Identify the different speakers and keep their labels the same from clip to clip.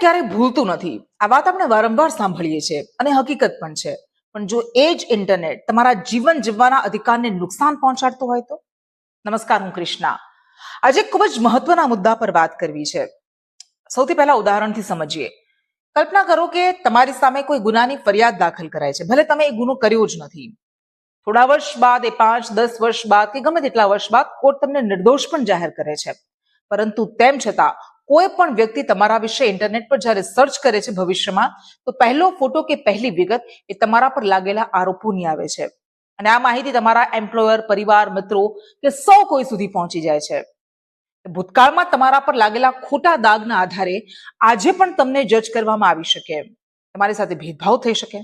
Speaker 1: ક્યારેય ભૂલતું નથી. આ વાત આપણે વારંવાર સાંભળીએ છીએ અને હકીકત પણ છે. પણ જો એ જ ઇન્ટરનેટ તમારા જીવન જીવવાના અધિકારને નુકસાન પહોંચાડતો હોય તો? નમસ્કાર, હું કૃષ્ણા. આજે ખૂબ જ મહત્વના મુદ્દા પર વાત કરવી છે. સૌથી પહેલા ઉદાહરણથી સમજીએ. કલ્પના કરો કે તમારી સામે કોઈ ગુનાની ફરિયાદ દાખલ કરાય છે. ભલે તમે એ ગુનો કર્યો જ નથી. થોડા વર્ષ બાદ, 5-10 વર્ષ બાદ કે ગમે તેટલા વર્ષ બાદ કોર્ટ તમને નિર્દોષ પણ જાહેર કરે છે. પરંતુ તેમ છતાં કોઈ પણ વ્યક્તિ તમારા વિશે ઇન્ટરનેટ પર જ્યારે સર્ચ કરે છે ભવિષ્યમાં, તો પહેલો ફોટો કે પહેલી વિગત એ તમારા પર લાગેલા આરોપોની આવે છે. અને આ માહિતી તમારા એમ્પ્લોયર, પરિવાર, મિત્રો કે સૌ કોઈ સુધી પહોંચી જાય છે. ભૂતકાળમાં તમારા પર લાગેલા ખોટા દાગના આધારે આજે પણ તમને જજ કરવામાં આવી શકે, તમારી સાથે ભેદભાવ થઈ શકે.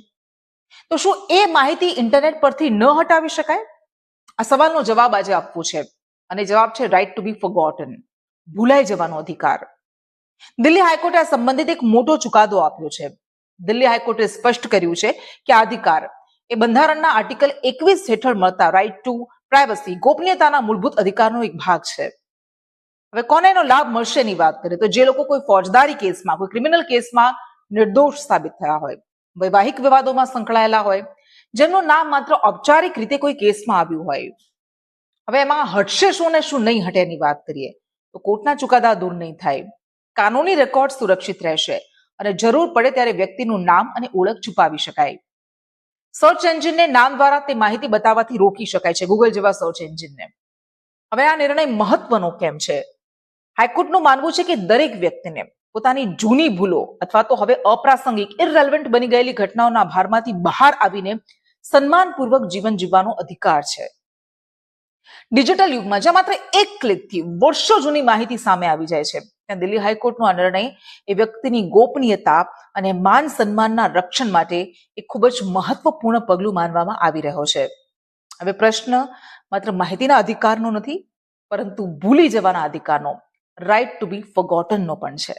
Speaker 1: તો શું એ માહિતી ઇન્ટરનેટ પરથી ન હટાવી શકાય? આ સવાલનો જવાબ આજે આપવો છે. અને જવાબ છે રાઇટ ટુ બી ફોરગોટન, ભૂલાઈ જવાનો અધિકાર. દિલ્હી હાઈકોર્ટે આ સંબંધિત એક મોટો ચુકાદો આપ્યો છે. દિલ્હી હાઈકોર્ટે સ્પષ્ટ કર્યું છે કે આ અધિકાર એ બંધારણના આર્ટિકલ 21 હેઠળ મળતા રાઇટ ટુ પ્રાઇવસી, ગોપનીયતાના મૂળભૂત અધિકારનો એક ભાગ છે. હવે કોને એનો લાભ મળશે ની વાત કરીએ તો જે લોકો કોઈ ફોજદારી કેસમાં, કોઈ ક્રિમિનલ કેસમાં નિર્દોષ સાબિત થયા હોય, વૈવાહિક વિવાદોમાં સંકળાયેલા હોય, જેમનું નામ માત્ર ઔપચારિક રીતે કોઈ કેસમાં આવ્યું હોય. હવે એમાં હટશે શું ને શું નહીં હટે એની વાત કરીએ તો કોર્ટના ચુકાદા દૂર નહીં થાય. કાનૂની રેકોર્ડ સુરક્ષિત રહેશે અને જરૂર પડે ત્યારે વ્યક્તિનું નામ અને ઓળખ છુપાવી શકાય. સર્ચ એન્જિનને નામ દ્વારા તે માહિતી બતાવવાથી રોકી શકાય છે, ગૂગલ જેવા સર્ચ એન્જિનને. હવે આ નિર્ણય મહત્વનો કેમ છે? હાઈકોર્ટનું માનવું છે કે દરેક વ્યક્તિને પોતાની જૂની ભૂલો અથવા તો હવે અપ્રાસંગિક, ઇરરેલેવન્ટ બની ગયેલી ઘટનાઓના ભારમાંથી બહાર આવીને સન્માનપૂર્વક જીવન જીવવાનો અધિકાર છે. ડિજિટલ યુગમાં જ્યાં માત્ર એક ક્લિકથી વર્ષો જૂની માહિતી સામે આવી જાય છે, ત્યાં દિલ્હી હાઈકોર્ટનો આ નિર્ણય એ વ્યક્તિની ગોપનીયતા અને માન સન્માનના રક્ષણ માટે એક ખૂબ જ મહત્વપૂર્ણ પગલું માનવામાં આવી રહ્યો છે. હવે પ્રશ્ન માત્ર માહિતીના અધિકારનો નથી, પરંતુ ભૂલી જવાના અધિકારનો, રાઇટ ટુ બી ફોરગોટનનો પણ છે.